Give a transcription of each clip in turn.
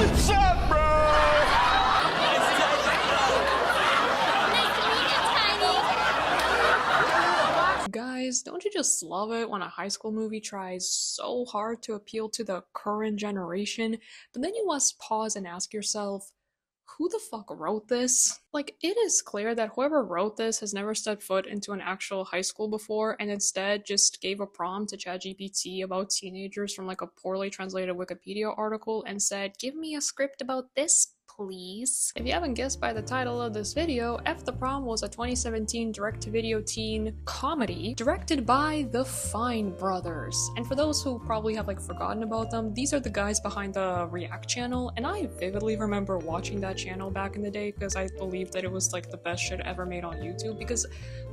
What's up, bro? Guys, don't you just love it when a high school movie tries so hard to appeal to the current generation, but then you must pause and ask yourself, who the fuck wrote this? Like, it is clear that whoever wrote this has never stepped foot into an actual high school before and instead just gave a prompt to ChatGPT about teenagers from like a poorly translated Wikipedia article and said, give me a script about this, please. If you haven't guessed by the title of this video, F the Prom was a 2017 direct-to-video teen comedy directed by the Fine Brothers. And for those who probably have like forgotten about them, these are the guys behind the React channel, and I vividly remember watching that channel back in the day because I believed that it was like the best shit ever made on YouTube, because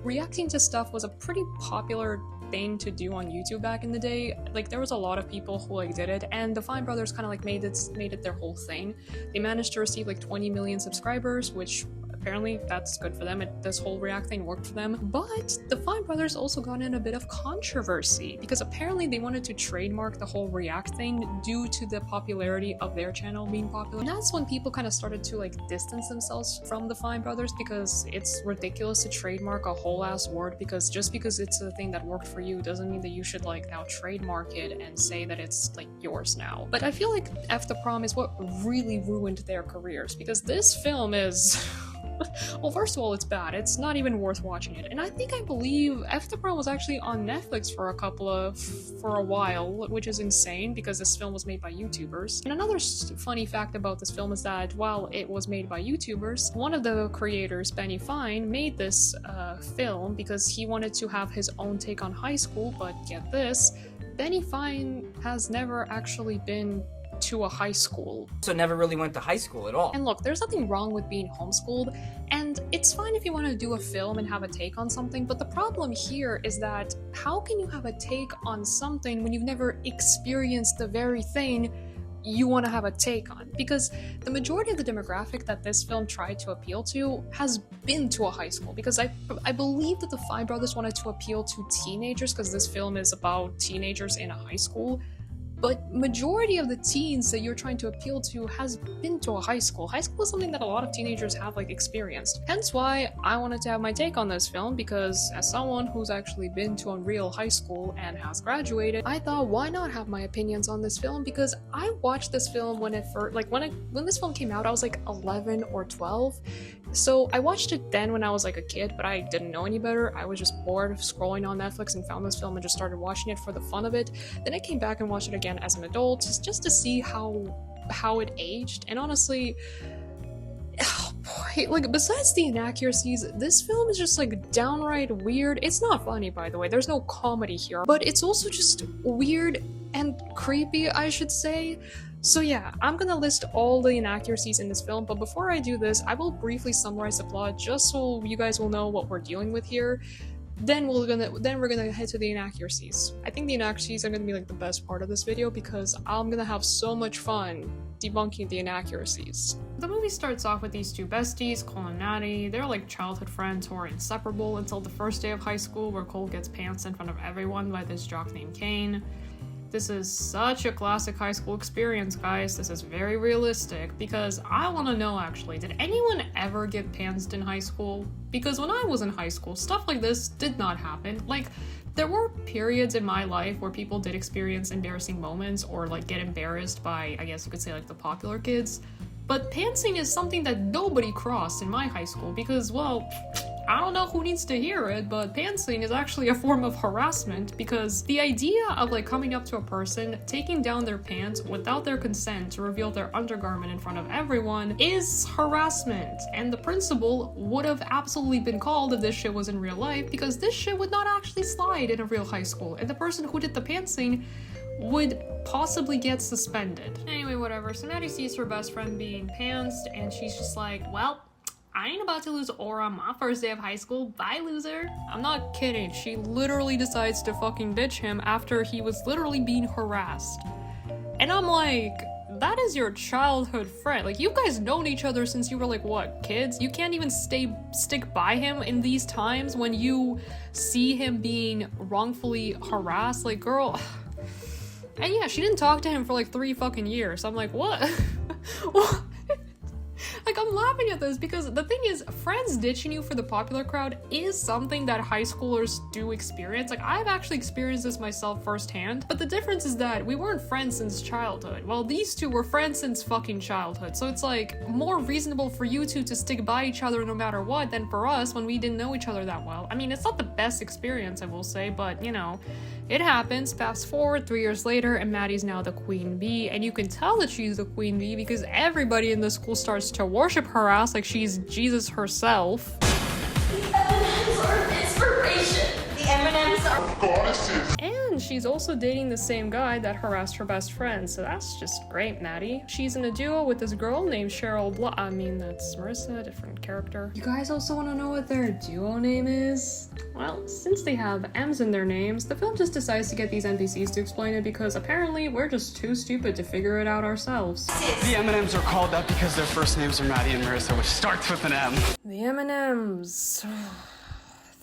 reacting to stuff was a pretty popular thing to do on YouTube back in the day. Like, there was a lot of people who like did it, and the Fine Brothers kind of like made it their whole thing. They managed to receive like 20 million subscribers, which apparently that's good for them. This whole React thing worked for them. But the Fine Brothers also got in a bit of controversy because apparently they wanted to trademark the whole React thing due to the popularity of their channel being popular. And that's when people kind of started to like distance themselves from the Fine Brothers, because it's ridiculous to trademark a whole ass word, because just because it's a thing that worked for you doesn't mean that you should like now trademark it and say that it's like yours now. But I feel like F the Prom is what really ruined their careers, because this film is well, first of all, it's bad. It's not even worth watching it. And I believe F the Prom was actually on Netflix for a while, which is insane because this film was made by YouTubers. And another funny fact about this film is that while it was made by YouTubers, one of the creators, Benny Fine, made this film because he wanted to have his own take on high school, but get this, Benny Fine has never actually been to a high school. So never really went to high school at all. And look, there's nothing wrong with being homeschooled, and it's fine if you want to do a film and have a take on something, but the problem here is that how can you have a take on something when you've never experienced the very thing you want to have a take on? Because the majority of the demographic that this film tried to appeal to has been to a high school, because I believe that the Fine Brothers wanted to appeal to teenagers because this film is about teenagers in a high school. But majority of the teens that you're trying to appeal to has been to a high school. High school is something that a lot of teenagers have like experienced. Hence why I wanted to have my take on this film, because as someone who's actually been to a real high school and has graduated, I thought, why not have my opinions on this film? Because I watched this film when this film came out, I was like 11 or 12. So I watched it then when I was like a kid, but I didn't know any better. I was just bored of scrolling on Netflix and found this film and just started watching it for the fun of it. Then I came back and watched it again as an adult, just to see how it aged. And honestly, oh boy, like, besides the inaccuracies, this film is just like downright weird. It's not funny, by the way, there's no comedy here, but it's also just weird and creepy, I should say. So yeah, I'm gonna list all the inaccuracies in this film, but before I do this, I will briefly summarize the plot just so you guys will know what we're dealing with here. Then we're gonna head to the inaccuracies. I think the inaccuracies are gonna be like the best part of this video because I'm gonna have so much fun debunking the inaccuracies. The movie starts off with these two besties, Cole and Natty. They're like childhood friends who are inseparable until the first day of high school, where Cole gets pantsed in front of everyone by this jock named Kane. This is such a classic high school experience, guys. This is very realistic, because I want to know, actually, did anyone ever get pantsed in high school? Because when I was in high school, stuff like this did not happen. Like, there were periods in my life where people did experience embarrassing moments or like get embarrassed by, I guess you could say, like the popular kids. But pantsing is something that nobody crossed in my high school because, well, I don't know who needs to hear it, but pantsing is actually a form of harassment, because the idea of like coming up to a person, taking down their pants without their consent to reveal their undergarment in front of everyone is harassment. And the principal would have absolutely been called if this shit was in real life, because this shit would not actually slide in a real high school, and the person who did the pantsing would possibly get suspended. Anyway, whatever. So Maddie sees her best friend being pantsed, and she's just like, well, I ain't about to lose aura on my first day of high school. Bye, loser. I'm not kidding. She literally decides to fucking ditch him after he was literally being harassed. And I'm like, that is your childhood friend. Like, you guys known each other since you were like, what, kids? You can't even stick by him in these times when you see him being wrongfully harassed. Like, girl. And yeah, she didn't talk to him for like 3 fucking years. I'm like, what? Like, I'm laughing at this because the thing is, friends ditching you for the popular crowd is something that high schoolers do experience. Like, I've actually experienced this myself firsthand, but the difference is that we weren't friends since childhood. Well, these two were friends since fucking childhood, so it's like more reasonable for you two to stick by each other no matter what than for us when we didn't know each other that well. I mean, it's not the best experience, I will say, but you know, it happens. Fast forward 3 years later, and Maddie's now the queen bee, and you can tell that she's the queen bee because everybody in the school starts to worship her ass like she's Jesus herself. The M&Ms are inspiration. The M&Ms are goddesses. And she's also dating the same guy that harassed her best friend, so that's just great, Maddie. She's in a duo with this girl named Cheryl I mean, that's Marissa, different character. You guys also want to know what their duo name is? Well, since they have M's in their names, the film just decides to get these NPCs to explain it because apparently we're just too stupid to figure it out ourselves. The M&Ms are called that because their first names are Maddie and Marissa, which starts with an M. The M&Ms.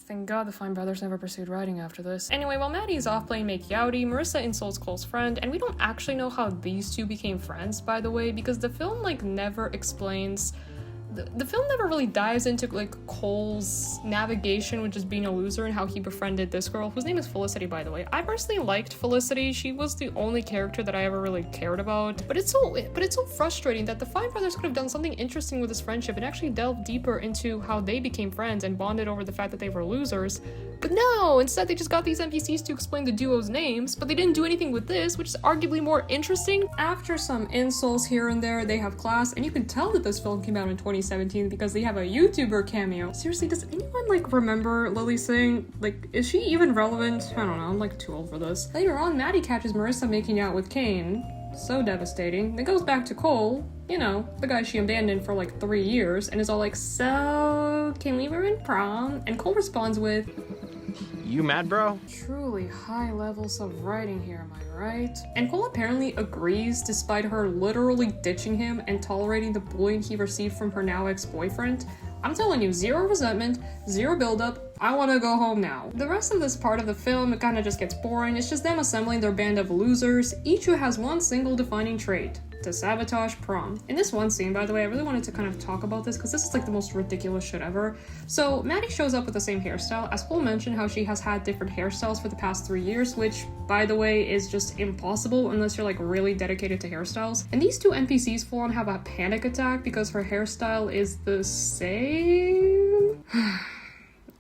Thank God the Fine brothers never pursued writing after this. Anyway, while Maddie's off playing Make Yowdy, Marissa insults Cole's friend, and we don't actually know how these two became friends, by the way, because the film, like, never explains... The film never really dives into, like, Cole's navigation with just being a loser and how he befriended this girl, whose name is Felicity, by the way. I personally liked Felicity. She was the only character that I ever really cared about. But it's so frustrating that the Fine brothers could have done something interesting with this friendship and actually delved deeper into how they became friends and bonded over the fact that they were losers. But no, instead they just got these NPCs to explain the duo's names, but they didn't do anything with this, which is arguably more interesting. After some insults here and there, they have class, and you can tell that this film came out in 2017 because they have a YouTuber cameo. Seriously, does anyone, like, remember Lily Singh? Like, is she even relevant? I don't know, I'm, like, too old for this. Later on, Maddie catches Marissa making out with Kane. So devastating. Then goes back to Cole, you know, the guy she abandoned for like 3 years, and is all like, so, can we ruin prom? And Cole responds with, you mad, bro? Truly high levels of writing here, am I right? And Cole apparently agrees despite her literally ditching him and tolerating the bullying he received from her now ex-boyfriend. I'm telling you, zero resentment, zero buildup. I want to go home now. The rest of this part of the film, it kind of just gets boring. It's just them assembling their band of losers, each who has one single defining trait: to sabotage prom. In this one scene, by the way, I really wanted to kind of talk about this because this is like the most ridiculous shit ever. So Maddie shows up with the same hairstyle. As Cole mentioned how she has had different hairstyles for the past 3 years, which, by the way, is just impossible unless you're like really dedicated to hairstyles. And these two NPCs full on have a panic attack because her hairstyle is the same.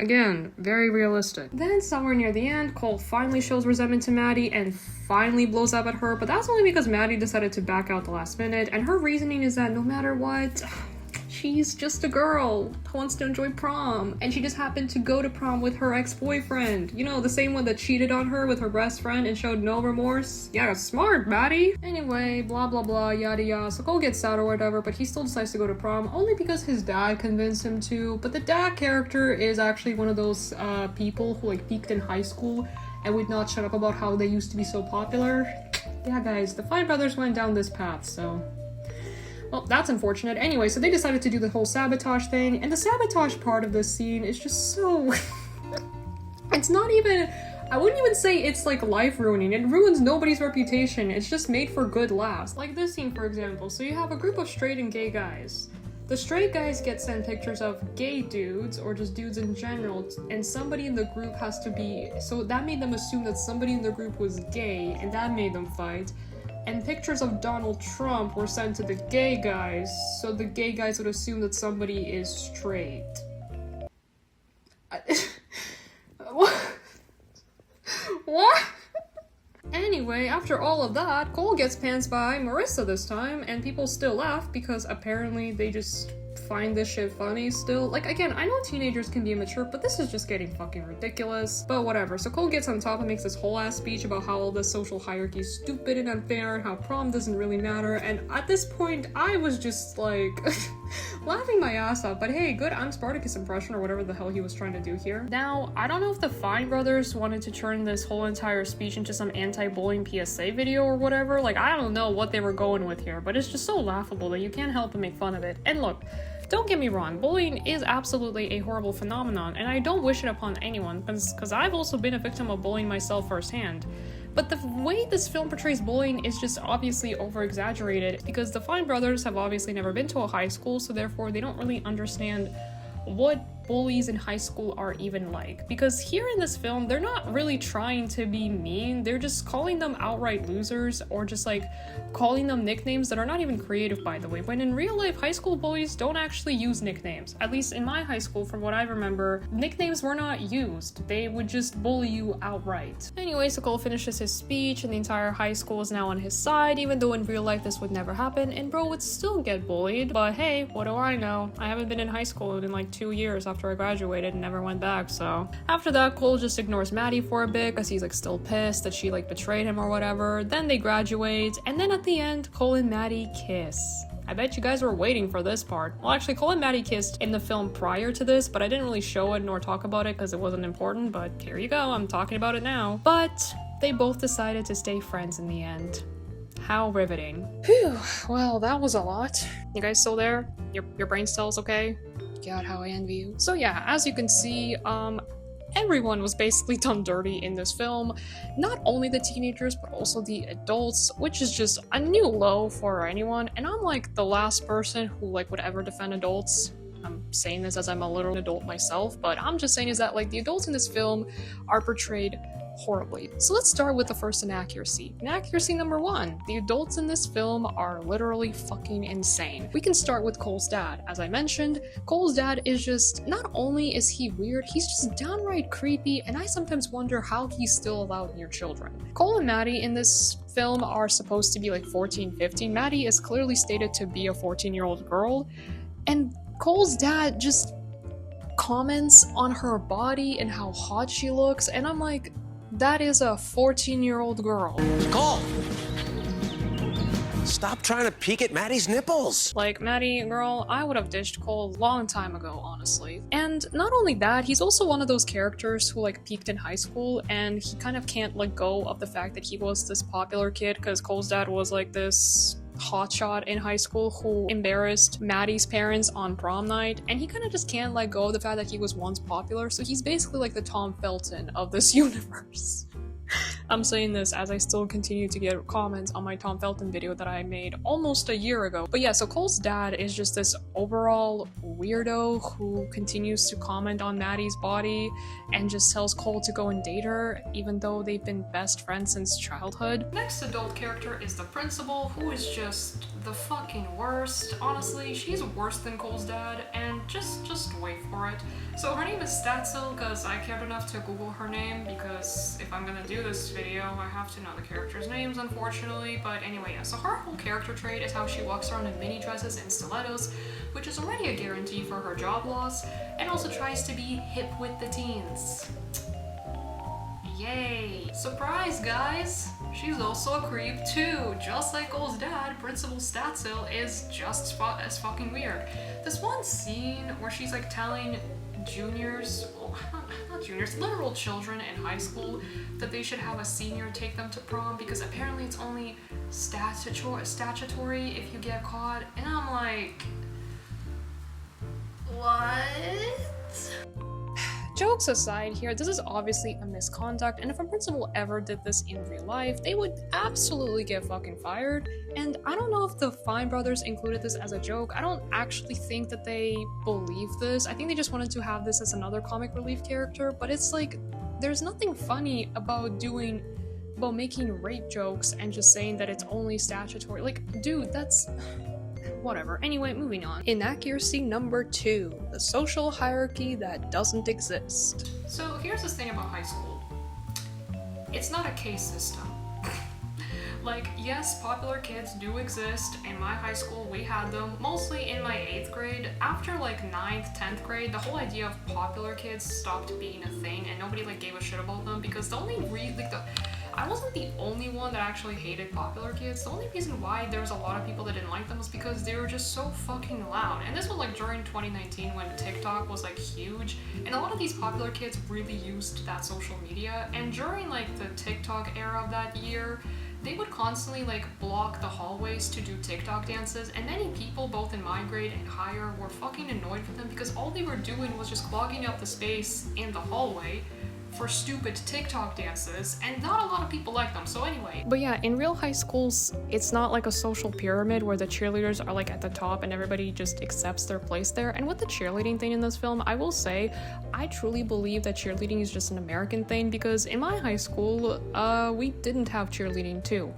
Again, very realistic. Then somewhere near the end, Cole finally shows resentment to Maddie and finally blows up at her, but that's only because Maddie decided to back out the last minute, and her reasoning is that no matter what, she's just a girl who wants to enjoy prom, and she just happened to go to prom with her ex-boyfriend. You know, the same one that cheated on her with her best friend and showed no remorse? Yeah, smart, Maddie. Anyway, blah blah blah, yada yada. So Cole gets out or whatever, but he still decides to go to prom, only because his dad convinced him to. But the dad character is actually one of those people who like peaked in high school and would not shut up about how they used to be so popular. Yeah, guys, the Fine brothers went down this path, so... Well, that's unfortunate. Anyway, so they decided to do the whole sabotage thing, and the sabotage part of this scene is just so... It's not even... I wouldn't even say it's like life-ruining. It ruins nobody's reputation. It's just made for good laughs. Like this scene, for example. So you have a group of straight and gay guys. The straight guys get sent pictures of gay dudes, or just dudes in general, and somebody in the group has to be... So that made them assume that somebody in the group was gay, and that made them fight. And pictures of Donald Trump were sent to the gay guys, so the gay guys would assume that somebody is straight. What? Anyway, after all of that, Cole gets pantsed by Marissa this time, and people still laugh because apparently they just find this shit funny still. Like, again, I know teenagers can be immature, but this is just getting fucking ridiculous. But whatever. So Cole gets on top and makes this whole ass speech about how all this social hierarchy is stupid and unfair and how prom doesn't really matter. And at this point, I was just like laughing my ass off. But hey, good I'm Spartacus impression or whatever the hell he was trying to do here. Now, I don't know if the Fine brothers wanted to turn this whole entire speech into some anti-bullying PSA video or whatever. Like, I don't know what they were going with here, but it's just so laughable that you can't help but make fun of it. And look, don't get me wrong, bullying is absolutely a horrible phenomenon, and I don't wish it upon anyone, because I've also been a victim of bullying myself firsthand. But the way this film portrays bullying is just obviously over-exaggerated because the Fine brothers have obviously never been to a high school, so therefore they don't really understand what bullies in high school are even like. Because here in this film, they're not really trying to be mean, they're just calling them outright losers or just like calling them nicknames that are not even creative, by the way, when in real life, high school bullies don't actually use nicknames. At least in my high school, from what I remember, nicknames were not used. They would just bully you outright. Anyway, so Cole finishes his speech and the entire high school is now on his side, even though in real life this would never happen and bro would still get bullied. But hey, what do I know? I haven't been in high school in like 2 years after I graduated and never went back, so. After that, Cole just ignores Maddie for a bit because he's like still pissed that she like betrayed him or whatever. Then they graduate, and then at the end, Cole and Maddie kiss. I bet you guys were waiting for this part. Well, actually, Cole and Maddie kissed in the film prior to this, but I didn't really show it nor talk about it because it wasn't important, but here you go, I'm talking about it now. But they both decided to stay friends in the end. How riveting. Whew, well, that was a lot. You guys still there? Your brain cells okay? God, how I envy you. So yeah, as you can see, everyone was basically done dirty in this film. Not only the teenagers, but also the adults, which is just a new low for anyone. And I'm like the last person who like would ever defend adults. I'm saying this as I'm a literal adult myself, but I'm just saying is that like the adults in this film are portrayed horribly. So let's start with the first inaccuracy. Inaccuracy number 1. The adults in this film are literally fucking insane. We can start with Cole's dad. As I mentioned, Cole's dad is just, not only is he weird, he's just downright creepy, and I sometimes wonder how he's still allowed near children. Cole and Maddie in this film are supposed to be like 14, 15. Maddie is clearly stated to be a 14-year-old girl, and Cole's dad just comments on her body and how hot she looks, and I'm like, that is a 14-year-old girl. Cole! Stop trying to peek at Maddie's nipples! Like, Maddie, girl, I would have ditched Cole a long time ago, honestly. And not only that, he's also one of those characters who, like, peaked in high school, and he kind of can't let go of the fact that he was this popular kid, because Cole's dad was, like, this hotshot in high school who embarrassed Maddie's parents on prom night, and he kind of just can't let go of the fact that he was once popular, so he's basically like the Tom Felton of this universe. I'm saying this as I still continue to get comments on my Tom Felton video that I made almost a year ago. But yeah, so Cole's dad is just this overall weirdo who continues to comment on Maddie's body and just tells Cole to go and date her, even though they've been best friends since childhood. Next adult character is the principal, who is just the fucking worst. Honestly, she's worse than Cole's dad, and just wait for it. So her name is Statzel, because I cared enough to Google her name, because if I'm gonna do this video, I have to know the characters' names, unfortunately. But anyway, yeah, so her whole character trait is how she walks around in mini dresses and stilettos, which is already a guarantee for her job loss, and also tries to be hip with the teens. Yay! Surprise, guys! She's also a creep too. Just like Cole's dad, Principal Statzel is just as fucking weird. This one scene where she's like telling juniors, well, not juniors, literal children in high school that they should have a senior take them to prom because apparently it's only statutory if you get caught, and I'm like, what? Jokes aside here, this is obviously a misconduct, and if a principal ever did this in real life, they would absolutely get fucking fired. And I don't know if the Fine brothers included this as a joke. I don't actually think that they believe this. I think they just wanted to have this as another comic relief character, but it's like, there's nothing funny about making rape jokes and just saying that it's only statutory. Like, dude, that's... whatever. Anyway, moving on. Inaccuracy number 2. The social hierarchy that doesn't exist. So here's the thing about high school. It's not a case system. Like, yes, popular kids do exist. In my high school, we had them, mostly in my 8th grade. After like 9th, 10th grade, the whole idea of popular kids stopped being a thing, and nobody like gave a shit about them, because the only I wasn't the only one that actually hated popular kids. The only reason why there was a lot of people that didn't like them was because they were just so fucking loud. And this was like during 2019 when TikTok was like huge, and a lot of these popular kids really used that social media. And during like the TikTok era of that year, they would constantly like block the hallways to do TikTok dances, and many people both in my grade and higher were fucking annoyed with them because all they were doing was just clogging up the space in the hallway for stupid TikTok dances, and not a lot of people like them, so anyway. But yeah, in real high schools, it's not like a social pyramid where the cheerleaders are like at the top and everybody just accepts their place there. And with the cheerleading thing in this film, I will say, I truly believe that cheerleading is just an American thing, because in my high school, we didn't have cheerleading too.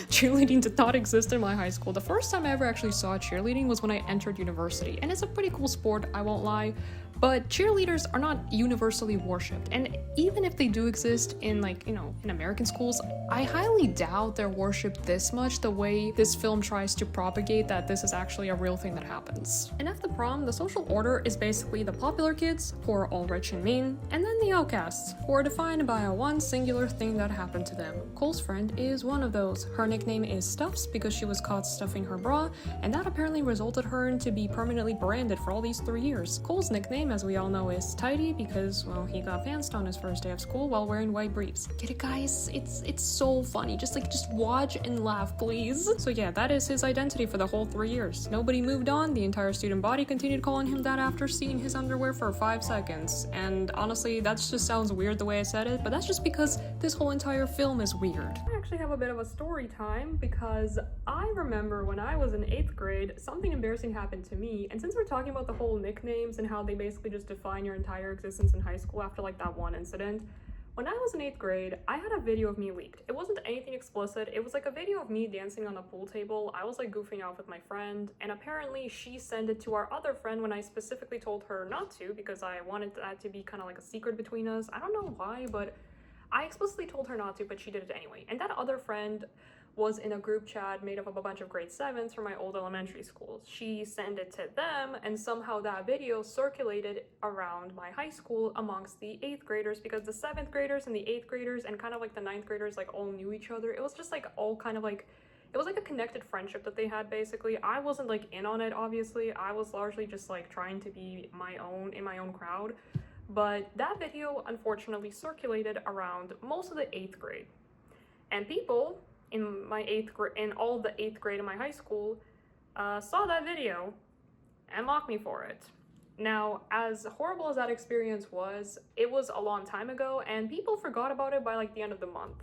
Cheerleading did not exist in my high school. The first time I ever actually saw cheerleading was when I entered university, and it's a pretty cool sport, I won't lie, but cheerleaders are not universally worshipped, and even if they do exist in, like, you know, in American schools, I highly doubt they're worshipped this much the way this film tries to propagate that this is actually a real thing that happens. And at the prom, the social order is basically the popular kids, who are all rich and mean, and then the outcasts, who are defined by a one singular thing that happened to them. Cole's friend is one of those. Her nickname is Stuffs because she was caught stuffing her bra, and that apparently resulted her to be permanently branded for all these 3 years. Cole's nickname, as we all know, is Tidy because, well, he got pantsed on his first day of school while wearing white briefs. Get it, guys? It's so funny. Just watch and laugh, please. So yeah, that is his identity for the whole 3 years. Nobody moved on. The entire student body continued calling him that after seeing his underwear for 5 seconds. And honestly, that just sounds weird the way I said it, but that's just because this whole entire film is weird. I actually have a bit of a story time because I remember when I was in 8th grade, something embarrassing happened to me. And since we're talking about the whole nicknames and how they basically just define your entire existence in high school after like that one incident, when I was in 8th grade, I had a video of me leaked. It wasn't anything explicit, it was like a video of me dancing on a pool table. I was like goofing off with my friend, and apparently she sent it to our other friend when I specifically told her not to because I wanted that to be kind of like a secret between us. I don't know why, but I explicitly told her not to, but she did it anyway. And that other friend was in a group chat made up of a bunch of grade 7s from my old elementary schools. She sent it to them, and somehow that video circulated around my high school amongst the 8th graders because the 7th graders and the 8th graders and kind of like the 9th graders like all knew each other. It was just like all kind of like, it was like a connected friendship that they had basically. I wasn't like in on it, obviously. I was largely just like trying to be my own in my own crowd. But that video unfortunately circulated around most of the 8th grade. And people in my 8th grade, in all the 8th grade in my high school, saw that video and mocked me for it. Now, as horrible as that experience was, it was a long time ago, and people forgot about it by like the end of the month.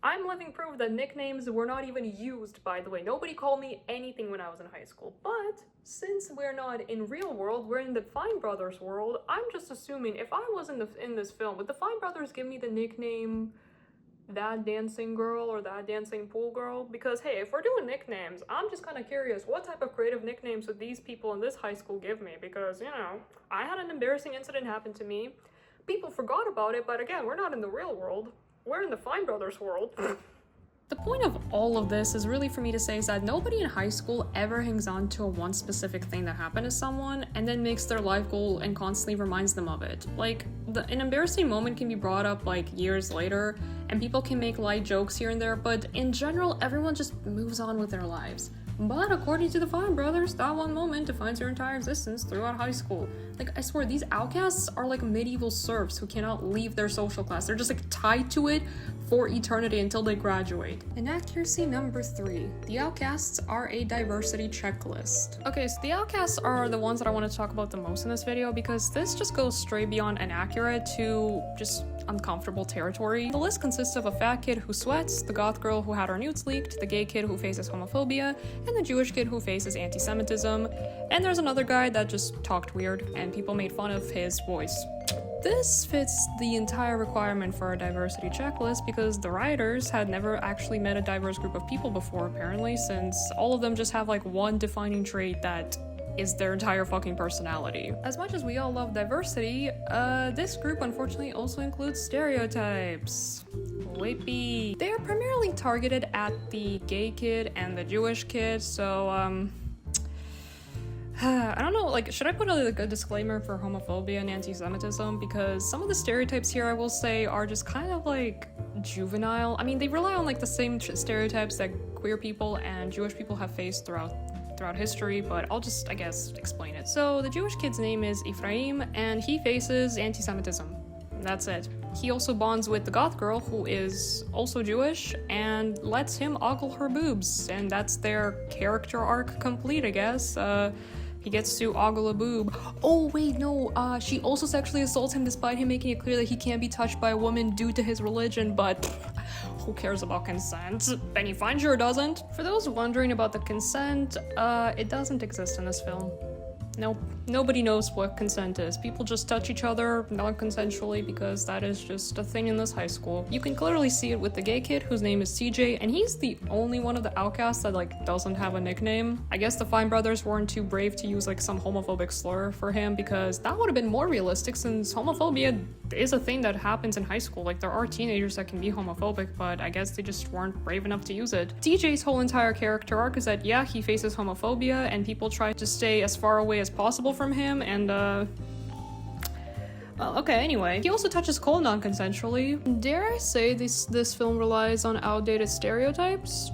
I'm living proof that nicknames were not even used, by the way. Nobody called me anything when I was in high school. But since we're not in real world, we're in the Fine Brothers world, I'm just assuming if I was in this film, would the Fine Brothers give me the nickname that dancing girl or that dancing pool girl? Because hey, if we're doing nicknames, I'm just kind of curious, what type of creative nicknames would these people in this high school give me? Because, you know, I had an embarrassing incident happen to me. People forgot about it, but again, we're not in the real world. We're in the Fine Brothers world. The point of all of this is really for me to say is that nobody in high school ever hangs on to a one specific thing that happened to someone and then makes their life goal and constantly reminds them of it. Like, an embarrassing moment can be brought up like years later and people can make light jokes here and there, but in general, everyone just moves on with their lives. But according to the Fine Brothers, that one moment defines your entire existence throughout high school. Like, I swear, these outcasts are like medieval serfs who cannot leave their social class. They're just like tied to it for eternity until they graduate. Inaccuracy number 3. The outcasts are a diversity checklist. Okay, so the outcasts are the ones that I want to talk about the most in this video because this just goes straight beyond inaccurate to just uncomfortable territory. The list consists of a fat kid who sweats, the goth girl who had her nudes leaked, the gay kid who faces homophobia, and the Jewish kid who faces anti-Semitism, and there's another guy that just talked weird and people made fun of his voice. This fits the entire requirement for a diversity checklist because the writers had never actually met a diverse group of people before, apparently, since all of them just have like one defining trait that is their entire fucking personality. As much as we all love diversity, this group unfortunately also includes stereotypes. Whippy. They are primarily targeted at the gay kid and the Jewish kid, so I don't know, like, should I put a good disclaimer for homophobia and anti-Semitism? Because some of the stereotypes here, I will say, are just kind of, like, juvenile. I mean, they rely on, like, the same stereotypes that queer people and Jewish people have faced throughout history, but I'll just, I guess, explain it. So, the Jewish kid's name is Ephraim, and he faces anti-Semitism. That's it. He also bonds with the goth girl, who is also Jewish, and lets him ogle her boobs, and that's their character arc complete, I guess. He gets to ogle a boob. Oh wait, no, she also sexually assaults him despite him making it clear that he can't be touched by a woman due to his religion, but who cares about consent? Benny Fine sure doesn't. For those wondering about the consent, it doesn't exist in this film. Nope, nobody knows what consent is. People just touch each other non-consensually because that is just a thing in this high school. You can clearly see it with the gay kid whose name is CJ, and he's the only one of the outcasts that like doesn't have a nickname. I guess the Fine brothers weren't too brave to use like some homophobic slur for him because that would have been more realistic since homophobia is a thing that happens in high school. Like there are teenagers that can be homophobic, but I guess they just weren't brave enough to use it. TJ's whole entire character arc is that yeah, he faces homophobia and people try to stay as far away as possible from him, and well, okay, anyway. He also touches Cole non-consensually. Dare I say this film relies on outdated stereotypes?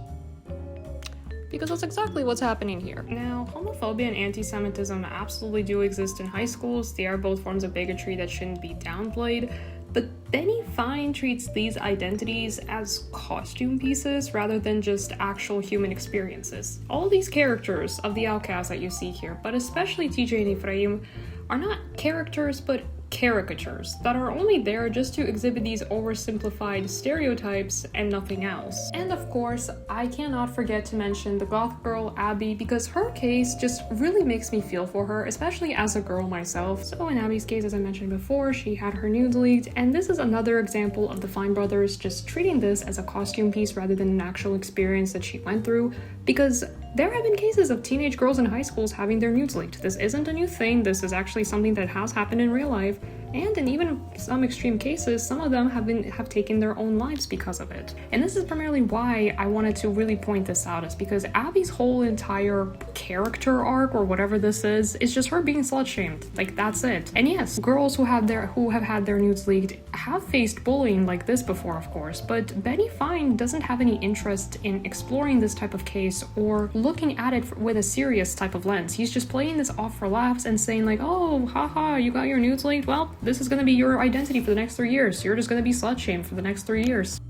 Because that's exactly what's happening here. Now, homophobia and anti-Semitism absolutely do exist in high schools. They are both forms of bigotry that shouldn't be downplayed. But Benny Fine treats these identities as costume pieces rather than just actual human experiences. All these characters of the outcasts that you see here, but especially TJ and Ephraim, are not characters but caricatures that are only there just to exhibit these oversimplified stereotypes and nothing else. And of course, I cannot forget to mention the goth girl Abby because her case just really makes me feel for her, especially as a girl myself. So in Abby's case, as I mentioned before, she had her nudes leaked, and this is another example of the Fine brothers just treating this as a costume piece rather than an actual experience that she went through, because there have been cases of teenage girls in high schools having their nudes leaked. This isn't a new thing, this is actually something that has happened in real life, and in even some extreme cases, some of them have taken their own lives because of it. And this is primarily why I wanted to really point this out, is because Abby's whole entire character arc, or whatever this is just her being slut-shamed. Like, that's it. And yes, girls who have had their nudes leaked have faced bullying like this before, of course, but Benny Fine doesn't have any interest in exploring this type of case or looking at it with a serious type of lens. He's just playing this off for laughs and saying like, oh, haha, you got your nudes leaked? Well, this is gonna be your identity for the next 3 years. You're just gonna be slut-shamed for the next 3 years.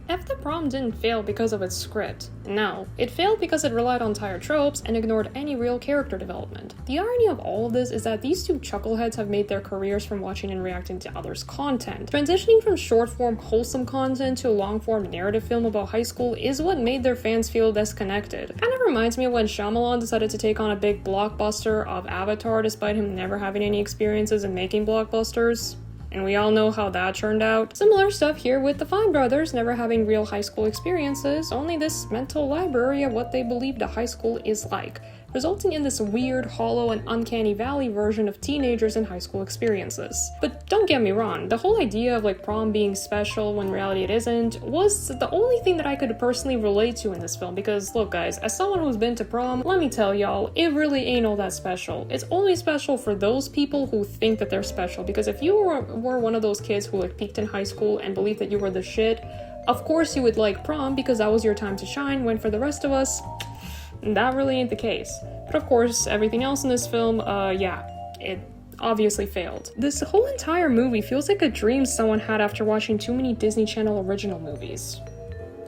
If the Prom didn't fail because of its script, no, it failed because it relied on tired tropes and ignored any real character development. The irony of all of this is that these two chuckleheads have made their careers from watching and reacting to others' content. Transitioning from short-form wholesome content to a long-form narrative film about high school is what made their fans feel disconnected. Kind of reminds me of when Shyamalan decided to take on a big blockbuster of Avatar despite him never having any experiences in making blockbusters. And we all know how that turned out. Similar stuff here with the Fine brothers never having real high school experiences, only this mental library of what they believed a high school is like, resulting in this weird, hollow, and uncanny valley version of teenagers and high school experiences. But don't get me wrong, the whole idea of like prom being special when in reality it isn't was the only thing that I could personally relate to in this film, because look guys, as someone who's been to prom, let me tell y'all, it really ain't all that special. It's only special for those people who think that they're special, because if you were one of those kids who like peaked in high school and believed that you were the shit, of course you would like prom because that was your time to shine, when for the rest of us, that really ain't the case. But of course, everything else in this film, yeah, it obviously failed. This whole entire movie feels like a dream someone had after watching too many Disney Channel original movies.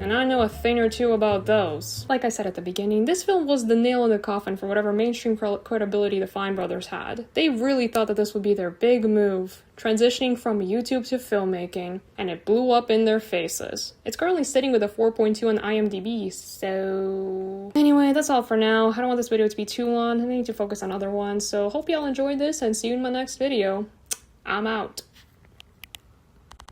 And I know a thing or two about those. Like I said at the beginning, this film was the nail in the coffin for whatever mainstream credibility the Fine brothers had. They really thought that this would be their big move, transitioning from YouTube to filmmaking, and it blew up in their faces. It's currently sitting with a 4.2 on IMDb, so... Anyway, that's all for now. I don't want this video to be too long, and I need to focus on other ones, so hope y'all enjoyed this, and see you in my next video. I'm out.